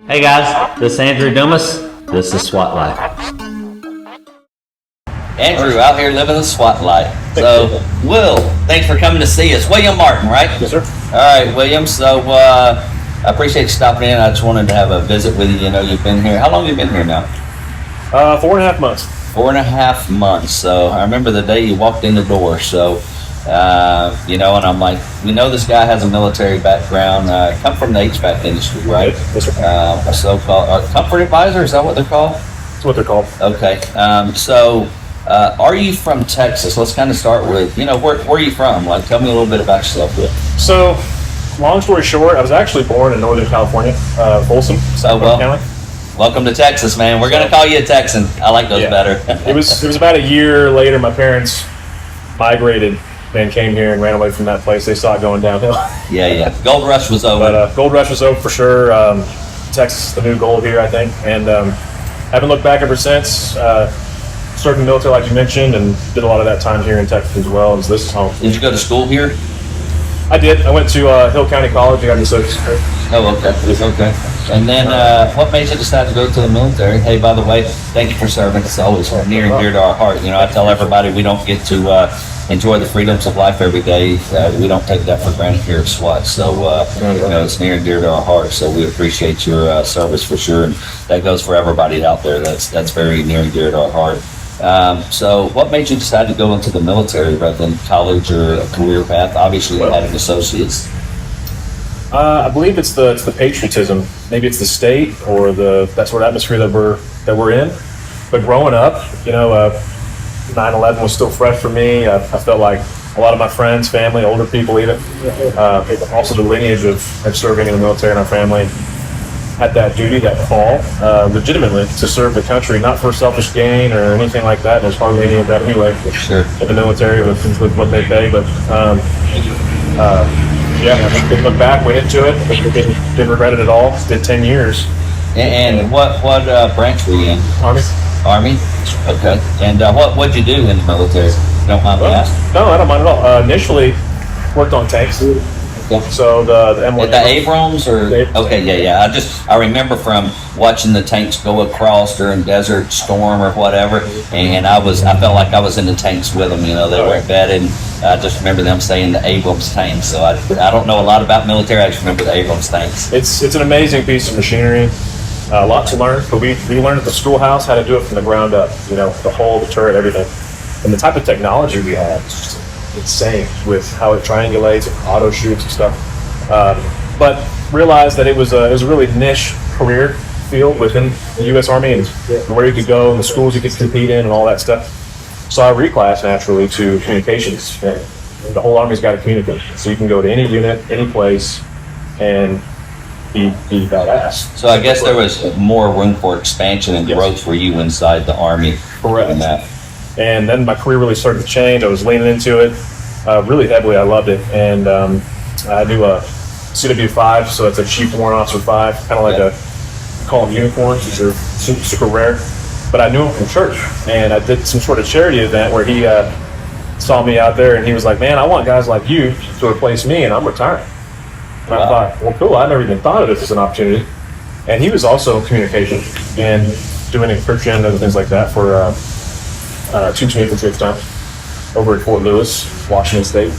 Hey guys, this is Andrew Dumas. This is SWAT Life. Andrew out here living the SWAT life. So, Will, thanks for coming to see us. William Martin, right? Yes, sir. All right, William. So, I appreciate you stopping in. I just wanted to have a visit with you. You know, you've been here. How long have you been here now? 4.5 months. 4.5 months. So, I remember the day you walked in the door. So, you know, and I'm like, we know this guy has a military background. Come from the HVAC industry, right? Yes, sir. A so-called comfort advisor. Is that what they're called? That's what they're called. Okay. Are you from Texas? Let's kind of start with, you know, where are you from? Like, tell me a little bit about yourself. So, long story short, I was actually born in Northern California, Folsom. County. Welcome to Texas, man. We're gonna call you a Texan. I like those better. it was about a year later. My parents migrated and came here and ran away from that place. They saw it going downhill. Yeah. Gold rush was over. But gold rush was over for sure. Texas, the new gold here, I think, and haven't looked back ever since. Served in the military, like you mentioned, and did a lot of that time here in Texas as well. And so this is home. Did you go to school here? I did. I went to Hill County College. I got an associate's degree. Oh, okay. And then, what made you decide to go to the military? Hey, by the way, thank you for serving. It's always near and dear to our heart. You know, I tell everybody we don't get to enjoy the freedoms of life every day. We don't take that for granted here at SWAT. So, you know, it's near and dear to our heart. So we appreciate your service for sure. And that goes for everybody out there. That's very near and dear to our heart. So what made you decide to go into the military rather than college or a career path? Obviously, you had an associate's. I believe it's the patriotism. Maybe it's the state or that sort of atmosphere that we're in. But growing up, you know, 9/11 was still fresh for me. I felt like a lot of my friends, family, older people even, also the lineage of serving in the military in our family, had that duty, that call, legitimately to serve the country, not for selfish gain or anything like that. There's hardly any of that anyway. Sure. In the military with what they pay, but didn't look back, went into it, didn't regret it at all. Did 10 years. And what branch were you in? Army. Okay. And what'd you do in the military? Don't mind me asking. No, I don't mind at all. Initially, worked on tanks. Yeah. So the M1. The Abrams or okay, yeah. I remember from watching the tanks go across during Desert Storm or whatever, and I felt like I was in the tanks with them. You know, they weren't vetted. And I just remember them saying the Abrams tanks. So I don't know a lot about military. I just remember the Abrams tanks. It's an amazing piece of machinery. A lot to learn, but we learned at the schoolhouse how to do it from the ground up. You know, the hull, the turret, everything, and the type of technology we had. Insane with how it triangulates and auto shoots and stuff, but realized that it was a really niche career field within the U.S. Army and where you could go and the schools you could compete in and all that stuff. So I reclassed naturally to communications. The whole Army's got to communicate, so you can go to any unit, any place, and be badass. So I guess there was more room for expansion and growth for you inside the Army. Correct. In that. And then my career really started to change. I was leaning into it really heavily. I loved it. And I do a CW5, so it's a Chief Warrant Officer 5, kind of like call them unicorns. These are super rare. But I knew him from church. And I did some sort of charity event where he saw me out there and he was like, man, I want guys like you to replace me and I'm retiring. And I thought, well, cool. I never even thought of this as an opportunity. And he was also in communication and doing encryption and things like that for 2 infantry at the time over at Fort Lewis, Washington State,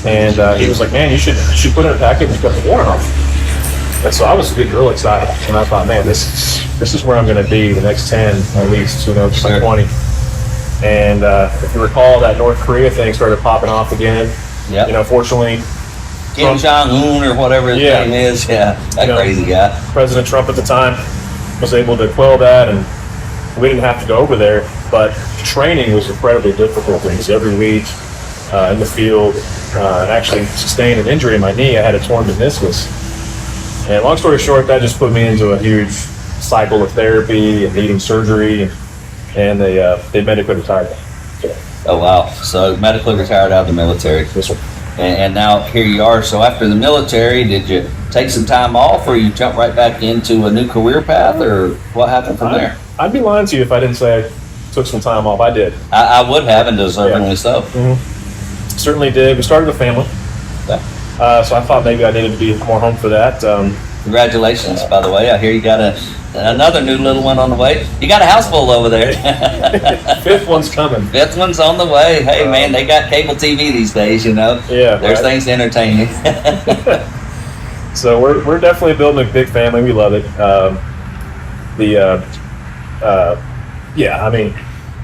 and he was like, "Man, you should put in a package and cut the warrant off." And so I was getting real excited, and I thought, "Man, this is where I'm going to be the next 10 at least, you know, just like 20." And if you recall, that North Korea thing started popping off again. Yeah. You know, fortunately, Kim Jong-un or whatever his name is, crazy guy. President Trump at the time was able to quell that, and we didn't have to go over there, but training was incredibly difficult. Things every week in the field, and actually sustained an injury in my knee. I had a torn meniscus, and long story short, that just put me into a huge cycle of therapy and needing surgery, and they medically retired me. Oh wow! So medically retired out of the military. Yes, sir. And now here you are. So after the military, did you take some time off, or you jump right back into a new career path, or what happened from there? I'd be lying to you if I didn't say I took some time off. I did. I would have, and deservingly so. Certainly did. We started a family. So I thought maybe I needed to be more home for that. Congratulations, by the way. I hear you got another new little one on the way. You got a house full over there. Fifth one's coming. Fifth one's on the way. Hey, man, they got cable TV these days, you know. Yeah, there's right. things to entertain you. So we're definitely building a big family. We love it. Yeah, I mean,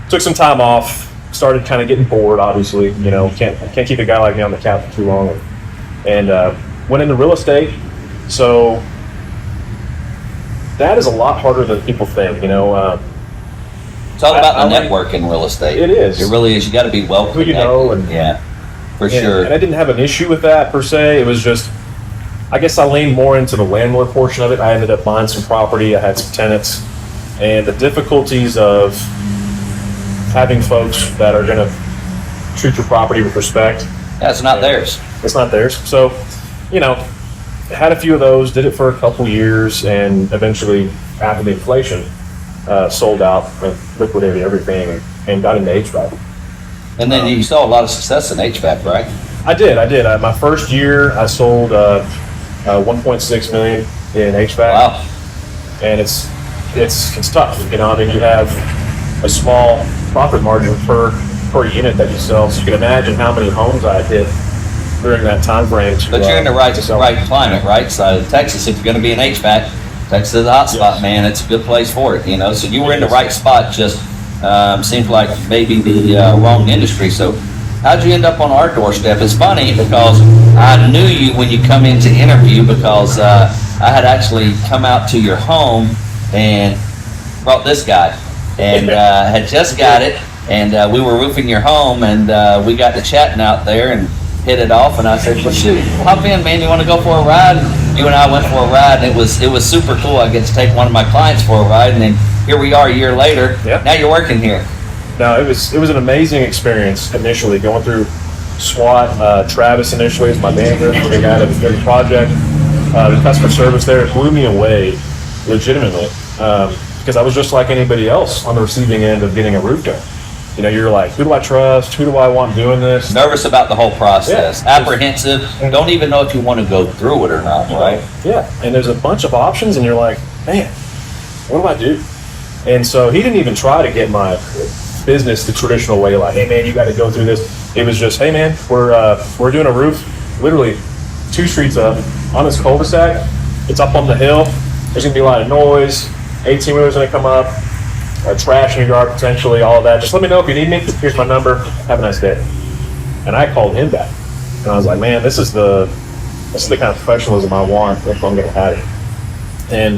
took some time off. Started kind of getting bored. Obviously, you know, can't keep a guy like me on the couch for too long. And went into real estate. So that is a lot harder than people think. You know, It's all about the network in real estate. It is. It really is. You got to be well connected. Who you know, and yeah, for sure. And I didn't have an issue with that per se. It was just, I guess I leaned more into the landlord portion of it. I ended up buying some property. I had some tenants, and the difficulties of having folks that are going to treat your property with respect. That's not theirs. It's not theirs. So, you know, had a few of those, did it for a couple years, and eventually, after the inflation, sold out, liquidated everything, and got into HVAC. And then you saw a lot of success in HVAC, right? I did. My first year, I sold 1.6 million in HVAC. Wow. And it's tough. You know, I mean, you have a small profit margin per unit that you sell, so you can imagine how many homes I hit during that time frame. But you're in the right climate, right? So Texas, if you're going to be in HVAC, Texas is a hot spot, man. It's a good place for it, you know. So you were in the right spot. Just seems like maybe the wrong industry. So how'd you end up on our doorstep? It's funny because I knew you when you come in to interview because I had actually come out to your home and brought this guy and had just got it. And we were roofing your home, and we got to chatting out there and hit it off. And I said, "Well, shoot, hop in, man. You want to go for a ride?" And you and I went for a ride, and it was super cool. I get to take one of my clients for a ride, and then here we are a year later. Yep. Now you're working here. No, it was an amazing experience initially going through SWAT. Travis initially was my manager, the guy that was doing the project. The customer service there blew me away, legitimately, because I was just like anybody else on the receiving end of getting a roof done. You know, you're like, who do I trust? Who do I want doing this? Nervous about the whole process, Yeah. apprehensive, don't even know if you want to go through it or not, right? Yeah, and there's a bunch of options, and you're like, man, what do I do? And so he didn't even try to get my business the traditional way, like, hey man, you got to go through this. It was just, hey man, we're doing a roof, literally 2 streets up on this cul-de-sac. It's up on the hill. There's gonna be a lot of noise. 18-wheelers gonna come up. Trash in your yard potentially, all of that. Just let me know if you need me. Here's my number. Have a nice day. And I called him back, and I was like, man, this is the kind of professionalism I want if I'm gonna have it. And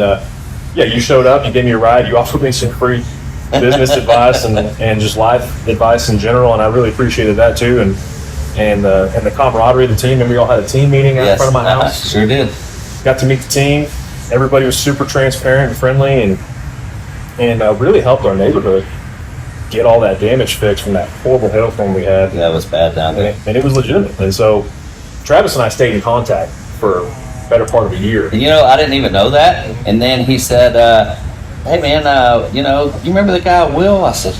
yeah, you showed up. You gave me a ride. You offered me some free business advice and just life advice in general, and I really appreciated that too. And the camaraderie of the team. And we all had a team meeting out in front of my house. Sure did. Got to meet the team. Everybody was super transparent and friendly, and really helped our neighborhood get all that damage fixed from that horrible hailstorm we had. That was bad down there. And it was legitimate. And so Travis and I stayed in contact for a better part of a year. And, you know, I didn't even know that. And then he said, hey man, you know, you remember the guy Will? I said,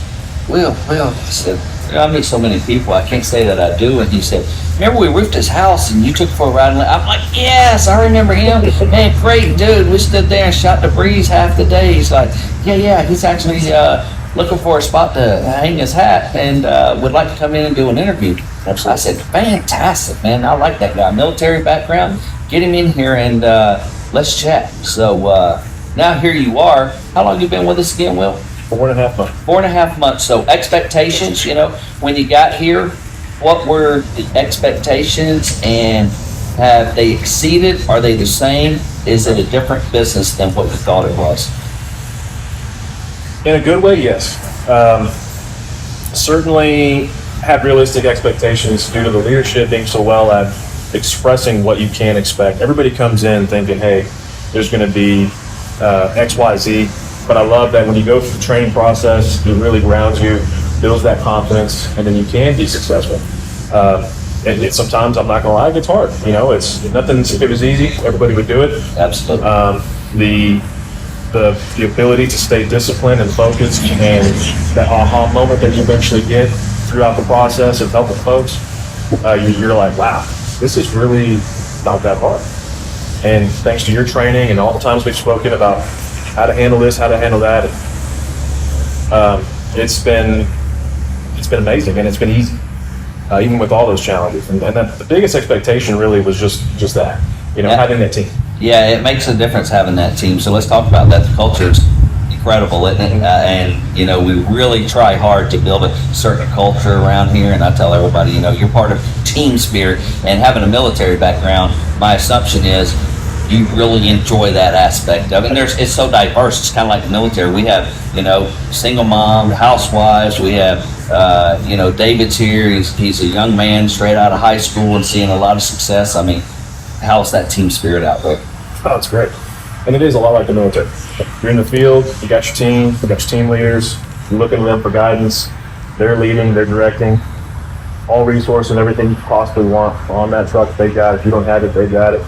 Will. I said, I meet so many people, I can't say that I do. And he said, remember we roofed his house and you took for a ride? And I'm like, yes, I remember him. Man, great dude. We stood there and shot the breeze half the day. He's like, yeah, he's actually looking for a spot to hang his hat and would like to come in and do an interview. Absolutely. I said, fantastic, man. I like that guy. Military background. Get him in here and let's chat. So now here you are. How long you been with us again, Will? 4.5 months. 4.5 months. So expectations, you know, when you got here, what were the expectations and have they exceeded? Are they the same? Is it a different business than what you thought it was? In a good way, yes. Certainly had realistic expectations due to the leadership being so well at expressing what you can expect. Everybody comes in thinking, hey, there's going to be X, Y, Z. But I love that when you go through the training process, it really grounds you, builds that confidence, and then you can be successful. And sometimes, I'm not gonna lie, it gets hard. You know, it's nothing. If it was easy, everybody would do it. Absolutely. The ability to stay disciplined and focused, and that aha moment that you eventually get throughout the process of helping folks, you're like, wow, this is really not that hard. And thanks to your training and all the times we've spoken about how to handle this, how to handle that, it's been amazing, and it's been easy, even with all those challenges. And the biggest expectation really was just that, having that team. Yeah, it makes a difference having that team. So let's talk about that. The culture's incredible, isn't it? And we really try hard to build a certain culture around here. And I tell everybody, you're part of team spirit, and having a military background, my assumption is you really enjoy that aspect of it. And it's so diverse. It's kind of like the military. We have, single mom, housewives. We have, David's here. He's a young man straight out of high school and seeing a lot of success. I mean, how's that team spirit out there? Oh, it's great. And it is a lot like the military. You're in the field, you got your team, you got your team leaders, you're looking to them for guidance. They're leading, they're directing. All resources and everything you possibly want on that truck, they got it. If you don't have it, they got it.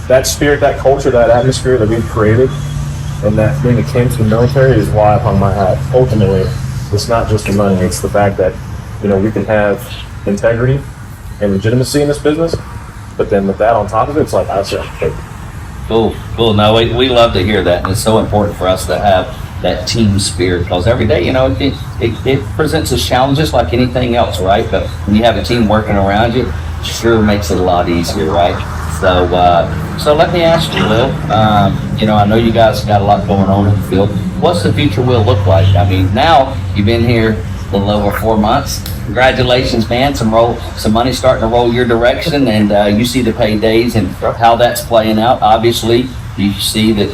That spirit, that culture, that atmosphere that we've created, and that being akin to the military is why I hung my hat. Ultimately, it's not just the money, it's the fact that, we can have integrity and legitimacy in this business, but then with that on top of it, it's like, I said, Cool. No, we love to hear that, and it's so important for us to have that team spirit, because every day, it presents us challenges like anything else, right? But when you have a team working around you, it sure makes it a lot easier, right? So let me ask you, Will. I know you guys got a lot going on in the field. What's the future will look like? I mean, now you've been here a little over 4 months. Congratulations, man. Some money starting to roll your direction, and you see the paydays and how that's playing out. Obviously, you see that,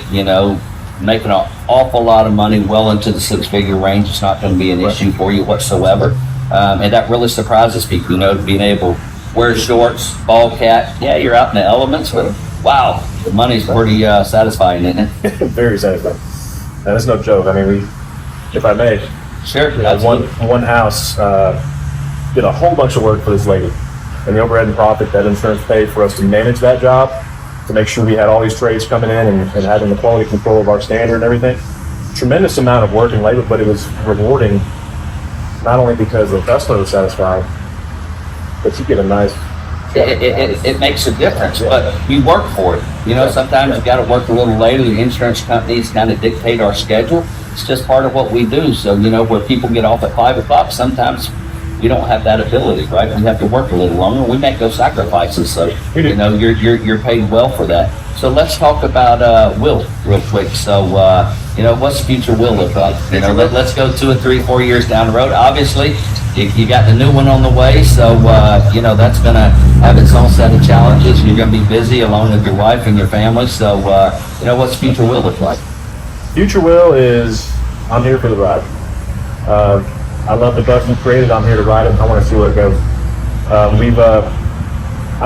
making an awful lot of money well into the six-figure range. It's not going to be an issue for you whatsoever. And that really surprises people, being able to wear shorts, ball cap. Yeah, you're out in the elements, but wow, the money's pretty satisfying, isn't it? Very satisfying. And it's no joke. I mean, if I may, sure. One house did a whole bunch of work for this lady, and the overhead and profit that insurance paid for us to manage that job, to make sure we had all these trades coming in and having the quality control of our standard and everything. Tremendous amount of work and labor, but it was rewarding, not only because the customer was satisfied, but you get a nice... It makes a difference, but we work for it. Sometimes you got to work a little later. The insurance companies kind of dictate our schedule. It's just part of what we do. So, where people get off at 5 o'clock, sometimes we don't have that ability, right? We have to work a little longer. We make those sacrifices. So, you're paid well for that. So let's talk about Will real quick. So, what's the future Will look like? Let's go 2 or 3, 4 years down the road. Obviously, you got the new one on the way. So, that's going to have its own set of challenges. You're going to be busy along with your wife and your family. So, what's future Will look like? Future Will is, I'm here for the ride. I love the bus you created. I'm here to ride it. I want to see where it goes. I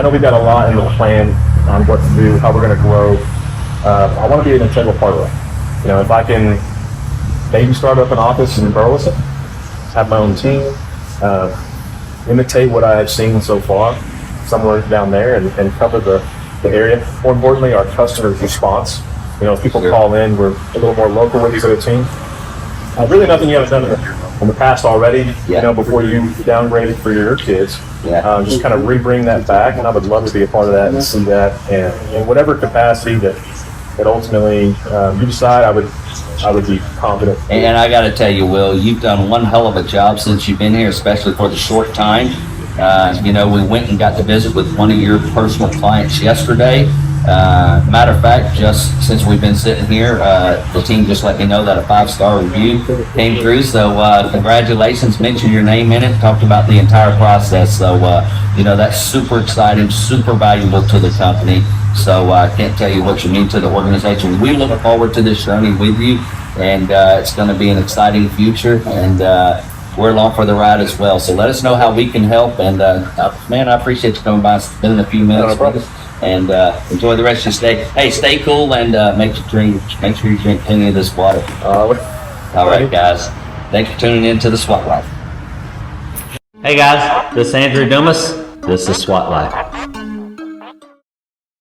know we've got a lot in the plan on what to do, how we're going to grow. I want to be an integral part of it. If I can maybe start up an office in Burleson, have my own team, imitate what I have seen so far somewhere down there, and cover the area. More importantly, our customers' response. If people call in, we're a little more local with these other teams. Really nothing you haven't done in the past already, before you downgraded for your kids. Just kind of re-bring that back, and I would love to be a part of that and see that. And in whatever capacity that ultimately you decide, I would be confident. And I got to tell you, Will, you've done one hell of a job since you've been here, especially for the short time. We went and got to visit with one of your personal clients yesterday. Matter of fact, just since we've been sitting here, the team just let me know that a 5-star review came through. So congratulations, mentioned your name in it, talked about the entire process. So, that's super exciting, super valuable to the company. So I can't tell you what you mean to the organization. We look forward to this journey with you, and it's going to be an exciting future. And we're along for the ride as well. So let us know how we can help. And man, I appreciate you coming by, spending a few minutes with us. And enjoy the rest of your stay. Hey, stay cool, and make sure you drink plenty of this water. All right, guys. Thanks for tuning in to the SWAT Life. Hey guys, this is Andrew Dumas. This is SWAT Life.